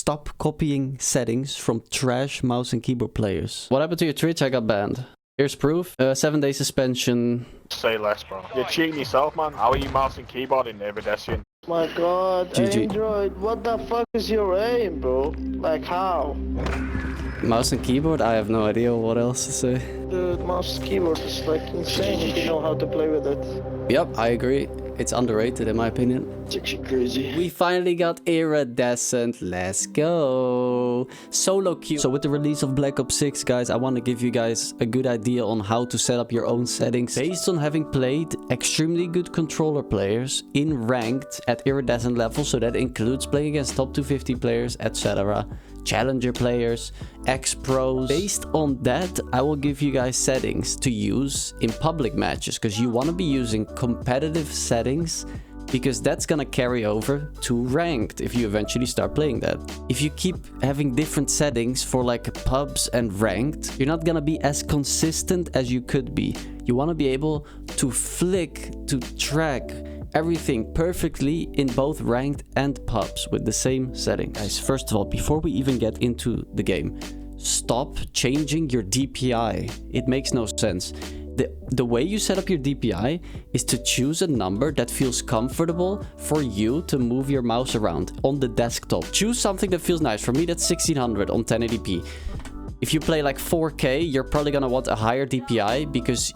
stop copying settings from trash mouse and keyboard players. What happened to your Twitch? I got banned. Here's proof. 7-day suspension. Say less, bro. You're cheating yourself, man. How are you mouse and keyboard in Evidesian? My god, GG. Android, what the fuck is your aim, bro? Like how? Mouse and keyboard? I have no idea what else to say. Dude, mouse and keyboard is like insane if you know how to play with it. Yep, I agree. It's underrated in my opinion. It's actually crazy. We finally got iridescent. Let's go. Solo queue. So with the release of Black Ops 6, guys, I want to give you guys a good idea on how to set up your own settings based on having played extremely good controller players in ranked at iridescent level. So that includes playing against top 250 players, etc. Challenger players, ex-pros. Based on that, I will give you guys settings to use in public matches, because you want to be using competitive settings, because that's gonna carry over to ranked if you eventually start playing that. If you keep having different settings for like pubs and ranked, you're not gonna be as consistent as you could be. You want to be able to flick, to track everything perfectly in both ranked and pubs with the same setting. Guys, first of all, before we even get into the game, stop changing your DPI. It makes no sense. The way you set up your DPI is to choose a number that feels comfortable for you to move your mouse around on the desktop. Choose something that feels nice. For me, that's 1600 on 1080p. If you play like 4K, you're probably gonna want a higher DPI because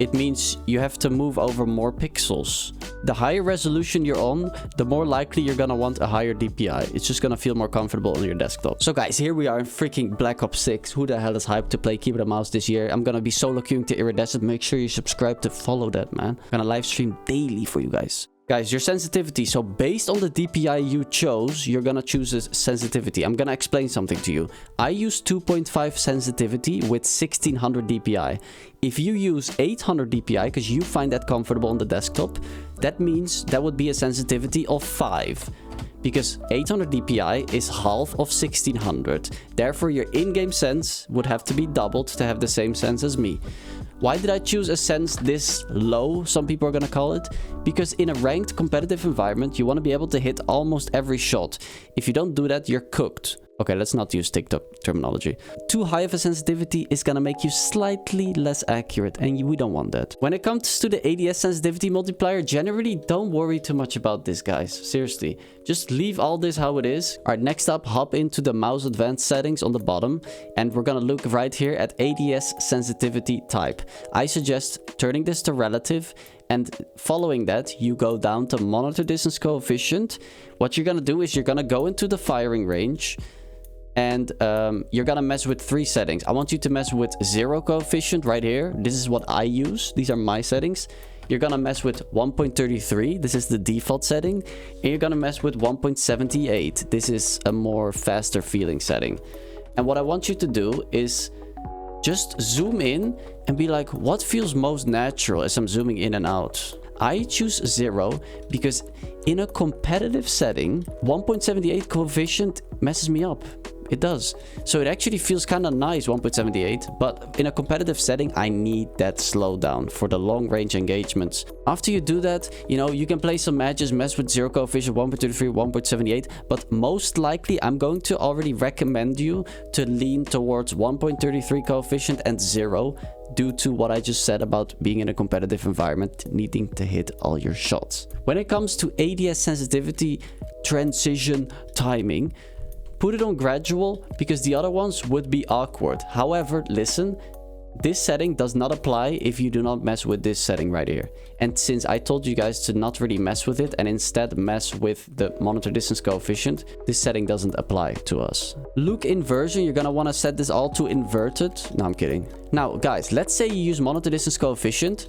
it means you have to move over more pixels. The higher resolution you're on, the more likely you're gonna want a higher DPI. It's just gonna feel more comfortable on your desktop. So guys, here we are in freaking Black Ops 6. Who the hell is hyped to play keyboard and mouse this year? I'm gonna be solo queuing to iridescent. Make sure you subscribe to follow that, man. I'm gonna live stream daily for you guys. Guys, your sensitivity. So based on the DPI you chose, you're gonna choose a sensitivity. I'm gonna explain something to you. I use 2.5 sensitivity with 1600 DPI. If you use 800 DPI, because you find that comfortable on the desktop, that means that would be a sensitivity of 5. Because 800 DPI is half of 1600. Therefore, your in-game sense would have to be doubled to have the same sense as me. Why did I choose a sense this low, some people are gonna call it? Because in a ranked competitive environment, you want to be able to hit almost every shot. If you don't do that, you're cooked. Okay, let's not use TikTok terminology. Too high of a sensitivity is gonna make you slightly less accurate, and we don't want that. When it comes to the ADS sensitivity multiplier, generally don't worry too much about this, guys. Seriously, just leave all this how it is. All right, next up, hop into the mouse advanced settings on the bottom, and we're gonna look right here at ADS sensitivity type. I suggest turning this to relative, and following that, you go down to monitor distance coefficient. What you're gonna do is you're gonna go into the firing range, and you're gonna mess with 3 settings. I want you to mess with 0 coefficient right here. This is what I use. These are my settings. You're gonna mess with 1.33. This is the default setting. And you're gonna mess with 1.78. This is a more faster feeling setting. And what I want you to do is just zoom in and be like, what feels most natural as I'm zooming in and out? I choose 0 because in a competitive setting, 1.78 coefficient messes me up. It does. So it actually feels kind of nice, 1.78, but in a competitive setting, I need that slowdown for the long range engagements. After you do that, you know, you can play some matches, mess with 0 coefficient, 1.33, 1.78, but most likely I'm going to already recommend you to lean towards 1.33 coefficient and 0 due to what I just said about being in a competitive environment, needing to hit all your shots. When it comes to ADS sensitivity, transition, timing, put it on gradual because the other ones would be awkward. However, listen, this setting does not apply if you do not mess with this setting right here. And since I told you guys to not really mess with it and instead mess with the monitor distance coefficient, this setting doesn't apply to us. Look inversion, you're gonna wanna set this all to inverted. No, I'm kidding. Now, guys, let's say you use monitor distance coefficient.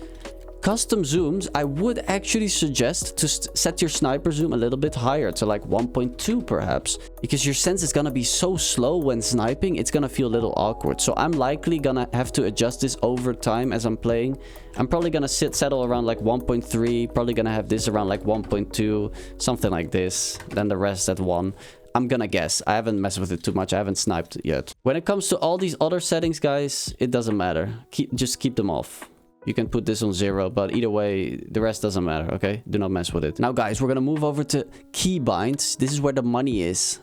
Custom zooms, I would actually suggest to set your sniper zoom a little bit higher to like 1.2 perhaps, because your sense is gonna be so slow when sniping, it's gonna feel a little awkward. So I'm likely gonna have to adjust this over time as I'm playing. I'm probably gonna settle around like 1.3, probably gonna have this around like 1.2, something like this, then the rest at 1. I'm gonna guess. I haven't messed with it too much. I haven't sniped yet. When it comes to all these other settings, guys, it doesn't matter. Just keep them off. You can put this on 0, but either way, the rest doesn't matter, okay? Do not mess with it. Now, guys, we're gonna move over to Keybinds. This is where the money is.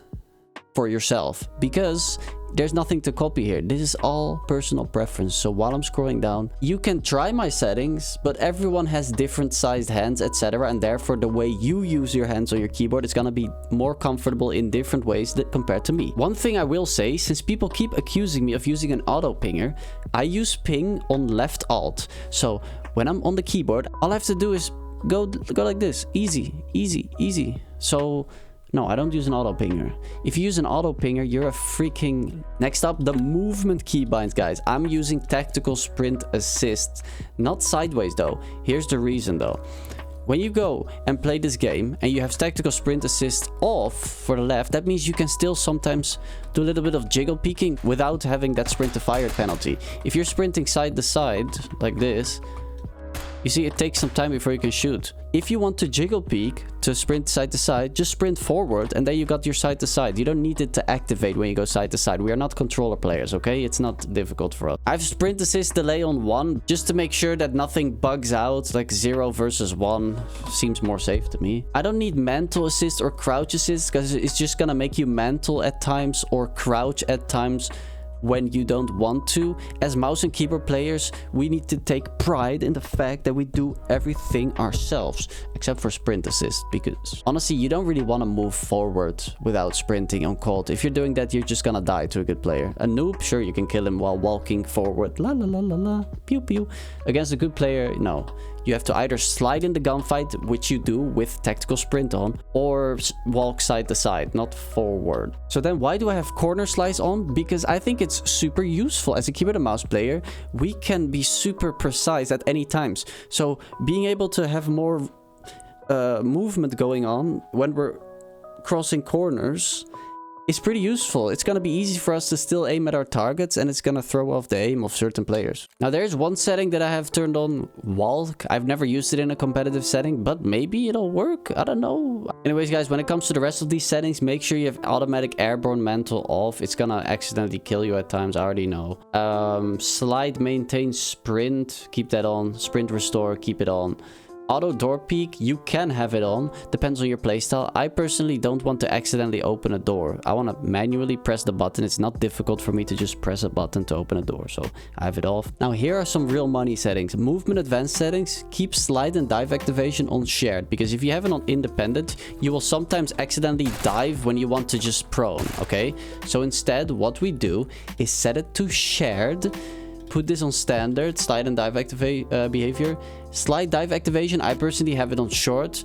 for yourself, because there's nothing to copy here. This is all personal preference. So while I'm scrolling down, you can try my settings, but everyone has different sized hands, etc. And therefore the way you use your hands on your keyboard is gonna be more comfortable in different ways compared to me. One thing I will say, since people keep accusing me of using an auto pinger, I use ping on left alt. So when I'm on the keyboard, all I have to do is go like this. Easy, easy, easy. So no, I don't use an auto pinger. If you use an auto pinger, you're a freaking... Next up, the movement keybinds, guys. I'm using tactical sprint assist, not sideways though. Here's the reason though. When you go and play this game and you have tactical sprint assist off for the left, that means you can still sometimes do a little bit of jiggle peeking without having that sprint to fire penalty. If you're sprinting side to side like this, you see, it takes some time before you can shoot. If you want to jiggle peek to sprint side to side, just sprint forward and then you got your side to side. You don't need it to activate when you go side to side. We are not controller players, okay? It's not difficult for us. I have sprint assist delay on 1 just to make sure that nothing bugs out. Like 0 versus 1 seems more safe to me. I don't need mantle assist or crouch assist because it's just gonna make you mantle at times or crouch at times when you don't want to. As mouse and keyboard players, we need to take pride in the fact that we do everything ourselves, except for sprint assist, because honestly, you don't really want to move forward without sprinting on cold. If you're doing that, you're just gonna die to a good player. A noob, sure, you can kill him while walking forward, la la la la la, pew pew. Against a good player, no. You have to either slide in the gunfight, which you do with tactical sprint on, or walk side to side, not forward. So then why do I have corner slice on? Because I think it's super useful. As a keyboard and mouse player, we can be super precise at any times. So being able to have more movement going on when we're crossing corners is pretty useful. It's gonna be easy for us to still aim at our targets, and it's gonna throw off the aim of certain players. Now there's one setting that I have turned on, walk. I've never used it in a competitive setting, but maybe it'll work. I don't know. Anyways, guys, when it comes to the rest of these settings, make sure you have automatic airborne mantle off. It's gonna accidentally kill you at times, I already know. Slide, maintain, sprint, keep that on. Sprint, restore, keep it on. Auto door peek, you can have it on, depends on your playstyle. I personally don't want to accidentally open a door. I want to manually press the button. It's not difficult for me to just press a button to open a door, so I have it off. Now here are some real money settings. Movement advanced settings, keep slide and dive activation on shared, because if you have it on independent, you will sometimes accidentally dive when you want to just prone, okay? So instead, what we do is set it to shared. Put this on standard, slide and dive behavior. Slide dive activation, I personally have it on short.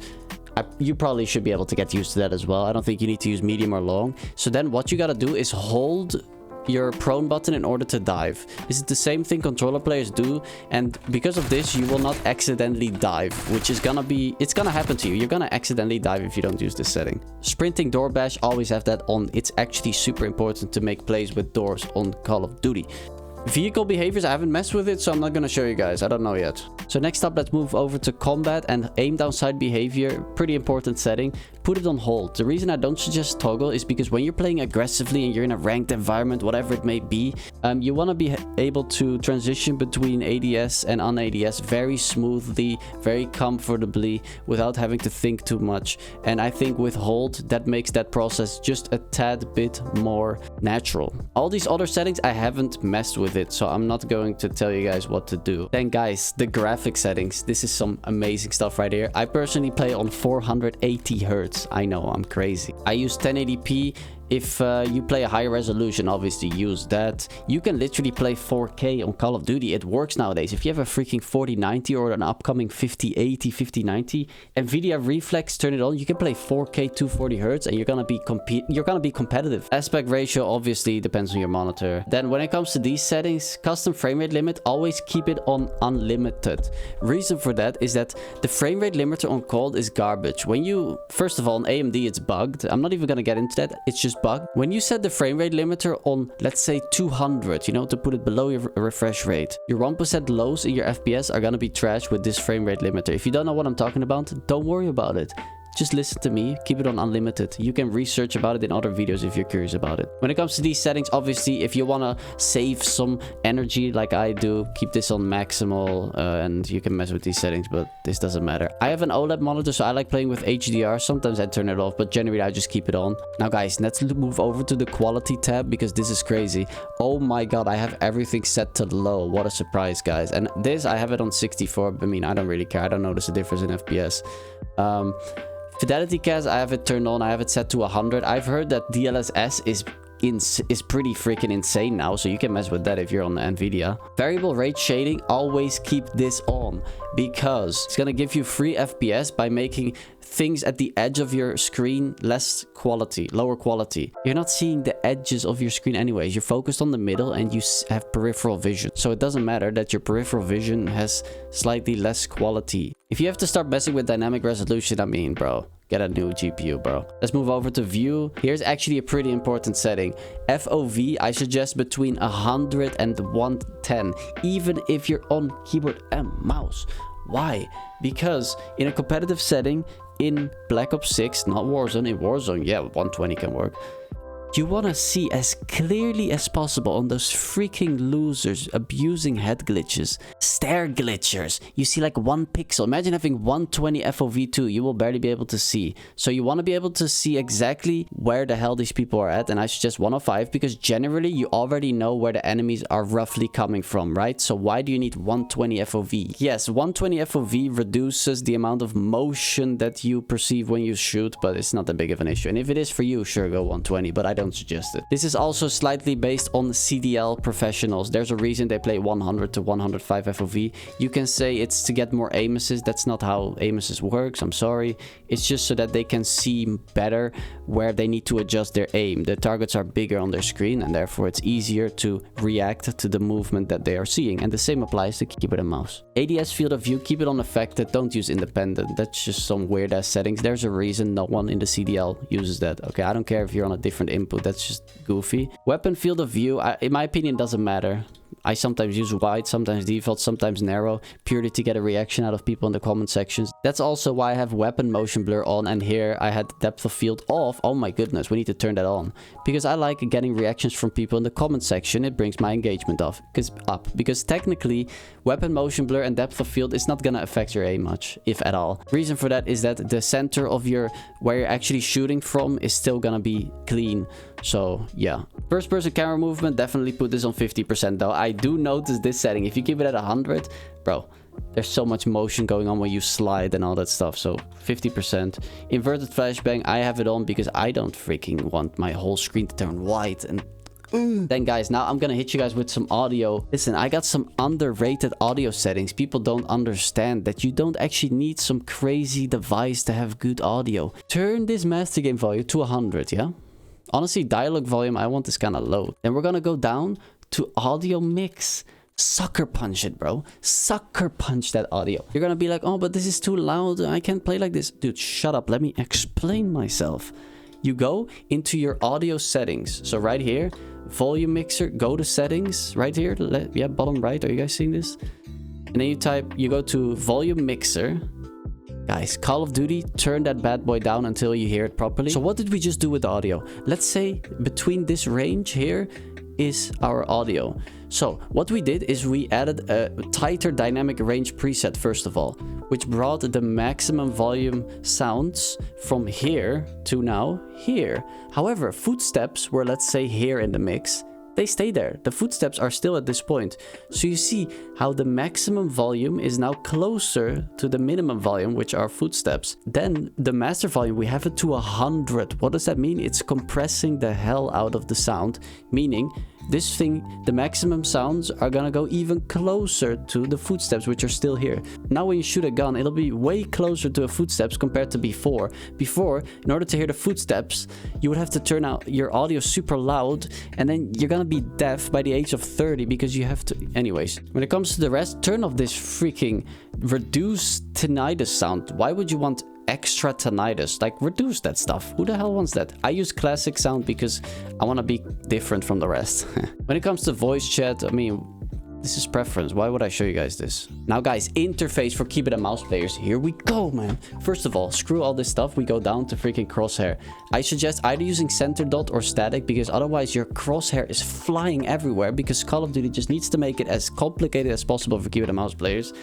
You probably should be able to get used to that as well. I don't think you need to use medium or long. So then what you gotta do is hold your prone button in order to dive. This is the same thing controller players do, and because of this, you will not accidentally dive, which is gonna be, it's gonna happen to you. You're gonna accidentally dive if you don't use this setting. Sprinting door bash, always have that on. It's actually super important to make plays with doors on Call of Duty. Vehicle behaviors, I haven't messed with it, so I'm not gonna show you guys. I don't know yet. So next up, let's move over to combat and aim down sight behavior. Pretty important setting. Put it on hold. The reason I don't suggest toggle is because when you're playing aggressively and you're in a ranked environment, whatever it may be, you want to be able to transition between ADS and un-ADS very smoothly, very comfortably, without having to think too much. And I think with hold, that makes that process just a tad bit more natural. All these other settings, I haven't messed with it, so I'm not going to tell you guys what to do. Then guys, the graphic settings. This is some amazing stuff right here. I personally play on 480 Hz. I know, I'm crazy. I use 1080p. If you play a high resolution, obviously use that. You can literally play 4K on Call of Duty. It works nowadays. If you have a freaking 4090 or an upcoming 5080, 5090, NVIDIA Reflex, turn it on. You can play 4K 240 Hz and you're gonna be competitive. Aspect ratio obviously depends on your monitor. Then when it comes to these settings, custom frame rate limit, always keep it on unlimited. Reason for that is that the frame rate limiter on cold is garbage. When you, first of all, on AMD it's bugged. I'm not even gonna get into that. It's just bug. When you set the frame rate limiter on, let's say 200, you know, to put it below your refresh rate, your 1% lows in your FPS are gonna be trash with this frame rate limiter. If you don't know what I'm talking about, don't worry about it. just listen to me. Keep it on unlimited. You can research about it in other videos if you're curious about it. When it comes to these settings, obviously, if you want to save some energy like I do, keep this on maximal and you can mess with these settings, but this doesn't matter. I have an OLED monitor, so I like playing with HDR. Sometimes I turn it off, but generally I just keep it on. Now guys, let's move over to the quality tab because this is crazy. Oh my god, I have everything set to low. What a surprise, guys. And this, I have it on 64. I mean, I don't really care. I don't notice a difference in FPS. Fidelity cas, I have it turned on. I have it set to 100. I've heard that DLSS is pretty freaking insane now, so you can mess with that if you're on Nvidia. Variable rate shading, always keep this on because it's gonna give you free FPS by making things at the edge of your screen lower quality. You're not seeing the edges of your screen anyways. You're focused on the middle and you have peripheral vision, so it doesn't matter that your peripheral vision has slightly less quality. If you have to start messing with dynamic resolution, I mean, bro, get a new GPU, bro. Let's move over to view. Here's actually a pretty important setting. FOV, I suggest between 100 and 110, even if you're on keyboard and mouse. Why? Because in a competitive setting, in Black Ops 6, not Warzone, in Warzone, yeah, 120 can work. You want to see as clearly as possible on those freaking losers abusing head glitches. Stare glitchers. You see like 1 pixel. Imagine having 120 FOV2. You will barely be able to see. So you want to be able to see exactly where the hell these people are at. And I suggest 105 because generally you already know where the enemies are roughly coming from, right? So why do you need 120 FOV? Yes, 120 FOV reduces the amount of motion that you perceive when you shoot, but it's not that big of an issue. And if it is for you, sure, go 120, but I don't suggest it. This is also slightly based on CDL professionals. There's a reason they play 100 to 105 FOV. You can say it's to get more aim assist. That's not how aim assist works. I'm sorry. It's just so that they can see better where they need to adjust their aim. The targets are bigger on their screen and therefore it's easier to react to the movement that they are seeing. And the same applies to keyboard and mouse. ADS field of view, keep it on affected. Don't use independent. That's just some weird ass settings. There's a reason no one in the CDL uses that. Okay, I don't care if you're on a different input. That's just goofy. Weapon field of view, in my opinion, doesn't matter. I sometimes use wide, sometimes default, sometimes narrow, purely to get a reaction out of people in the comment sections. That's also why I have weapon motion blur on, and here I had depth of field off. Oh my goodness, we need to turn that on. Because I like getting reactions from people in the comment section. It brings my engagement up. Because technically, weapon motion blur and depth of field is not gonna affect your aim much, if at all. Reason for that is that the center of where you're actually shooting from is still gonna be clean. So yeah. First person camera movement, definitely put this on 50% though. I do notice this setting. If you keep it at 100, bro, there's so much motion going on when you slide and all that stuff. So 50%. Inverted flashbang, I have it on because I don't freaking want my whole screen to turn white. And then guys, now I'm gonna hit you guys with some audio. Listen, I got some underrated audio settings. People don't understand that you don't actually need some crazy device to have good audio. Turn this master game volume to 100, yeah? Honestly, dialogue volume, I want this kind of low. Then we're gonna go down to audio mix. Sucker punch it, bro. Sucker punch that audio. You're gonna be like, oh, but this is too loud. I can't play like this. Dude, shut up. Let me explain myself. You go into your audio settings. So right here, volume mixer, go to settings. Right here, yeah, bottom right. Are you guys seeing this? And then you go to volume mixer. Guys, Call of Duty, turn that bad boy down until you hear it properly. So what did we just do with the audio? Let's say between this range here is our audio. So what we did is we added a tighter dynamic range preset first of all, which brought the maximum volume sounds from here to now here. However, footsteps were, let's say, here in the mix. They stay there. The footsteps are still at this point. So you see how the maximum volume is now closer to the minimum volume, which are footsteps. Then the master volume, we have it to 100. What does that mean? It's compressing the hell out of the sound, meaning this thing, the maximum sounds are gonna go even closer to the footsteps, which are still here. Now when you shoot a gun, it'll be way closer to the footsteps compared to before. Before, in order to hear the footsteps, you would have to turn out your audio super loud, and then you're gonna be deaf by the age of 30 because you have to... Anyways, when it comes to the rest, turn off this freaking reduced tinnitus sound. Why would you want extra tinnitus? Like, reduce that stuff. Who the hell wants that? I use classic sound because I want to be different from the rest. When it comes to voice chat, I mean, This is preference. Why would I show you guys this? Now, guys, interface for keyboard and mouse players. Here we go, man. First of all, screw all this stuff. We go down to freaking crosshair. I suggest either using center dot or static, because otherwise your crosshair is flying everywhere, because Call of Duty just needs to make it as complicated as possible for keyboard and mouse players.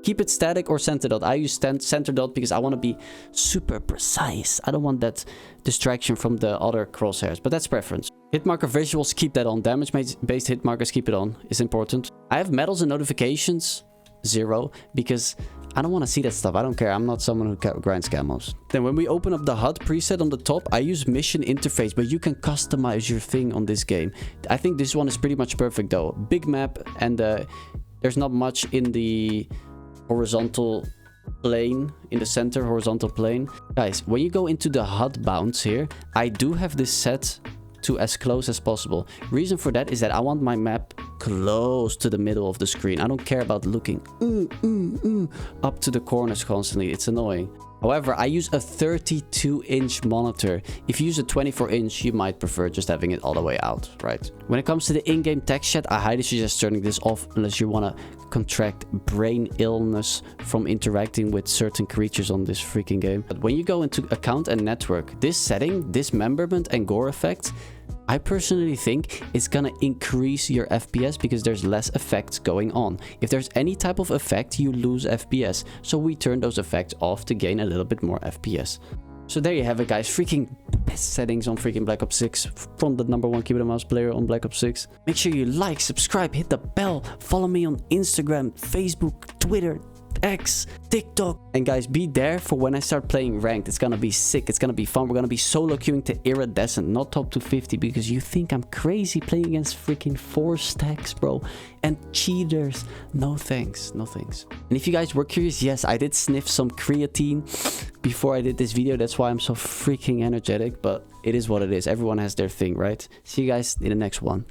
Keep it static or center dot. I use center dot because I want to be super precise. I don't want that distraction from the other crosshairs, but that's preference. Hit marker visuals, keep that on. Damage-based hit markers, keep it on. It's important. I have medals and notifications 0 because I don't want to see that stuff. I don't care. I'm not someone who grinds camos. Then when we open up the HUD preset on the top, I use mission interface, but you can customize your thing on this game. I think this one is pretty much perfect though. Big map, and there's not much in the horizontal plane, in the center horizontal plane. Guys, when you go into the HUD bounce here, I do have this set to as close as possible. Reason for that is that I want my map close to the middle of the screen. I don't care about looking up to the corners constantly. It's annoying. However, I use a 32-inch monitor. If you use a 24-inch, you might prefer just having it all the way out, right? When it comes to the in-game text chat, I highly suggest turning this off unless you want to contract brain illness from interacting with certain creatures on this freaking game. But when you go into account and network, this setting, dismemberment and gore effect, I personally think it's gonna increase your FPS because there's less effects going on. If there's any type of effect, you lose FPS. So we turn those effects off to gain a little bit more FPS. So there you have it, guys. Freaking best settings on freaking Black Ops 6 from the #1 keyboard and mouse player on Black Ops 6. Make sure you like, subscribe, hit the bell, follow me on Instagram, Facebook, Twitter, X, TikTok. And guys, be there for when I start playing ranked. It's gonna be sick. It's gonna be fun. We're gonna be solo queuing to iridescent, not top 250, because you think I'm crazy playing against freaking 4 stacks, bro, and cheaters. No thanks, no thanks. And if you guys were curious, yes, I did sniff some creatine before I did this video. That's why I'm so freaking energetic, but it is what it is. Everyone has their thing, right? See you guys in the next one.